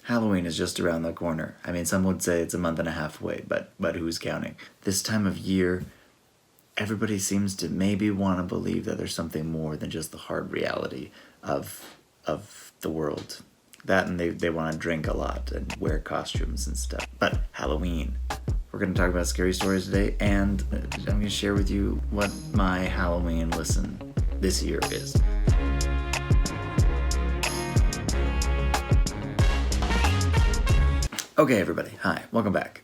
Halloween is just around the corner. I mean, some would say it's a month and a half away, but who's counting? This time of year, everybody seems to maybe want to believe that there's something more than just the hard reality of the world. That, and they want to drink a lot and wear costumes and stuff. But Halloween. We're going to talk about scary stories today, and I'm going to share with you what my Halloween listen this year is. Okay, everybody. Hi. Welcome back.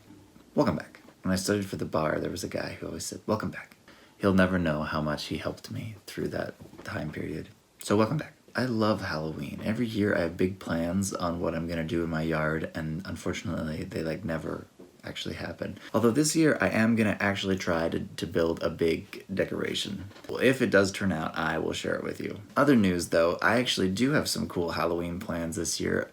Welcome back. When I studied for the bar, there was a guy who always said, "Welcome back." He'll never know how much he helped me through that time period. So welcome back. I love Halloween. Every year I have big plans on what I'm going to do in my yard, and unfortunately they never actually happen. Although this year I am going to actually try to build a big decoration. Well, if it does turn out, I will share it with you. Other news though, I actually do have some cool Halloween plans this year.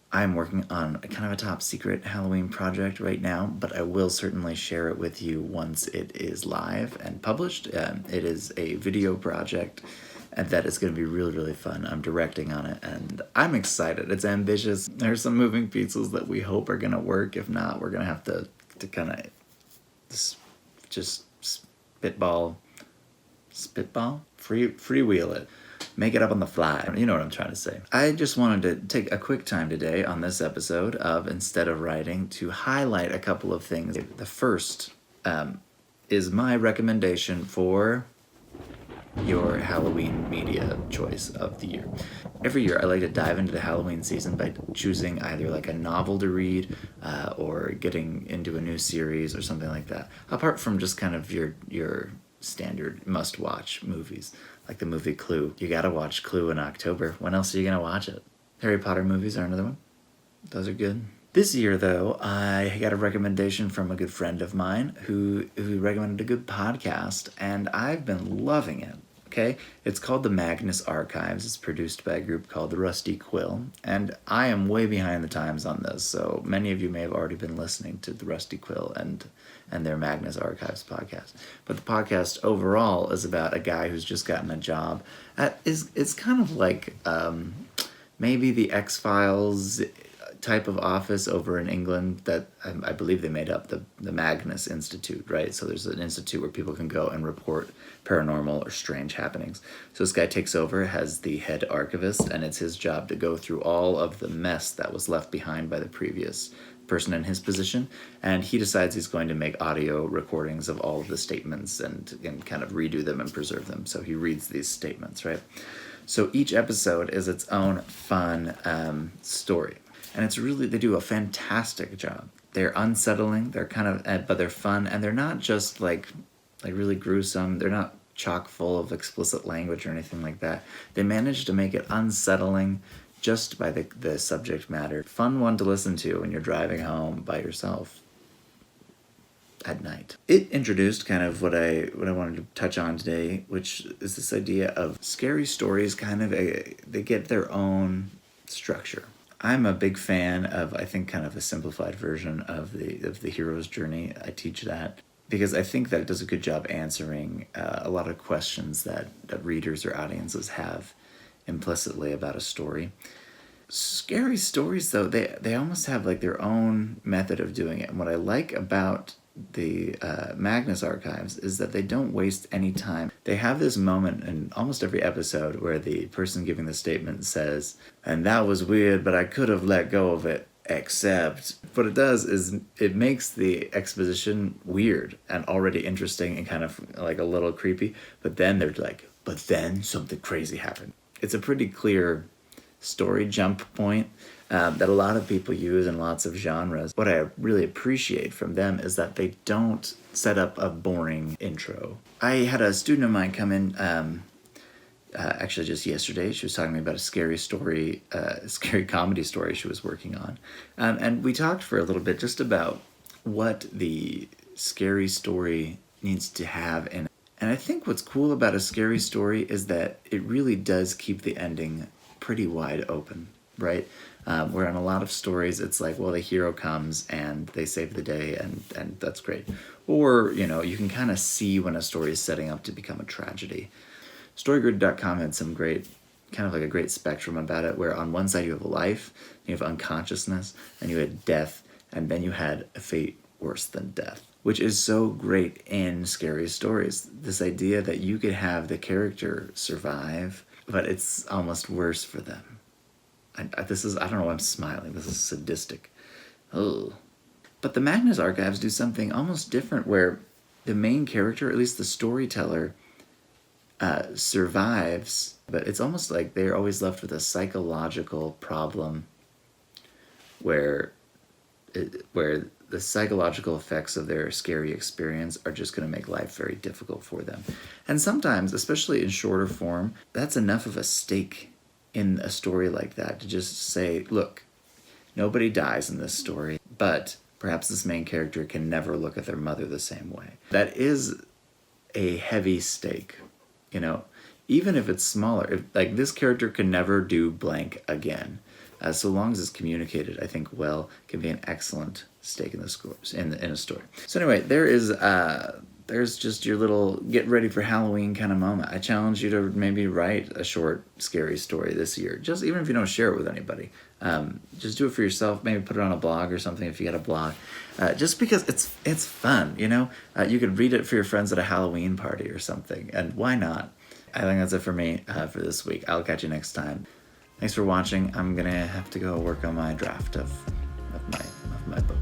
I'm working on a kind of a top secret Halloween project right now, but I will certainly share it with you once it is live and published. It is a video project, and that is going to be really, really fun. I'm directing on it, and I'm excited. It's ambitious. There's some moving pieces that we hope are going to work. If not, we're going to have to kind of just spitball, freewheel it. Make it up on the fly. You know what I'm trying to say. I just wanted to take a quick time today on this episode of Instead of Writing to highlight a couple of things. The first is my recommendation for your Halloween media choice of the year. Every year I like to dive into the Halloween season by choosing either like a novel to read or getting into a new series or something like that. Apart from just kind of your standard must-watch movies, like the movie Clue. You gotta watch Clue in October. When else are you gonna watch it? Harry Potter movies are another one. Those are good. This year, though, I got a recommendation from a good friend of mine who recommended a good podcast, and I've been loving it. Okay, it's called The Magnus Archives. It's produced by a group called The Rusty Quill, and I am way behind the times on this, so many of you may have already been listening to The Rusty Quill and their Magnus Archives podcast. But the podcast overall is about a guy who's just gotten a job. It's kind of like maybe the X-Files type of office over in England that I believe they made up, the Magnus Institute, right? So there's an institute where people can go and report paranormal or strange happenings. So this guy takes over, has the head archivist, and it's his job to go through all of the mess that was left behind by the previous person in his position, and he decides he's going to make audio recordings of all of the statements and kind of redo them and preserve them. So he reads these statements, right? So each episode is its own fun story. And it's really, they do a fantastic job. They're unsettling, they're kind of, but they're fun, and they're not just like really gruesome. They're not chock full of explicit language or anything like that. They manage to make it unsettling just by the subject matter. Fun one to listen to when you're driving home by yourself at night. It introduced kind of what I wanted to touch on today, which is this idea of scary stories they get their own structure. I'm a big fan of, I think, kind of a simplified version of the hero's journey. I teach that because I think that it does a good job answering a lot of questions that readers or audiences have implicitly about a story. Scary stories, though, they almost have like their own method of doing it. And what I like about the Magnus Archives is that they don't waste any time. They have this moment in almost every episode where the person giving the statement says, "And that was weird, but I could have let go of it, except..." What it does is it makes the exposition weird and already interesting and kind of like a little creepy, but then they're like, "But then something crazy happened." It's a pretty clear story jump point that a lot of people use in lots of genres. What I really appreciate from them is that they don't set up a boring intro. I had a student of mine come in actually just yesterday. She was talking to me about a scary story, scary comedy story she was working on. And we talked for a little bit just about what the scary story needs to have in it. And I think what's cool about a scary story is that it really does keep the ending pretty wide open, right? Where in a lot of stories, it's like, well, the hero comes and they save the day, and that's great. Or, you know, you can kind of see when a story is setting up to become a tragedy. Storygrid.com had some great kind of like a great spectrum about it, where on one side you have life, you have unconsciousness, and you had death, and then you had a fate worse than death, which is so great in scary stories. This idea that you could have the character survive, but it's almost worse for them. I don't know why I'm smiling. This is sadistic. Oh. But the Magnus Archives do something almost different, where the main character, at least the storyteller, survives, but it's almost like they're always left with a psychological problem where the psychological effects of their scary experience are just going to make life very difficult for them. And sometimes, especially in shorter form, that's enough of a stake in a story like that to just say, look, nobody dies in this story, but perhaps this main character can never look at their mother the same way. That is a heavy stake, you know, even if it's smaller. If, like, this character can never do blank again. So long as it's communicated, I think, well, can be an excellent stake in the scores in a story. So anyway, there's just your little get ready for Halloween kind of moment. I challenge you to maybe write a short, scary story this year. Just even if you don't share it with anybody, just do it for yourself. Maybe put it on a blog or something if you got a blog. Just because it's fun, you know. You could read it for your friends at a Halloween party or something, and why not? I think that's it for me for this week. I'll catch you next time. Thanks for watching. I'm gonna have to go work on my draft of my book.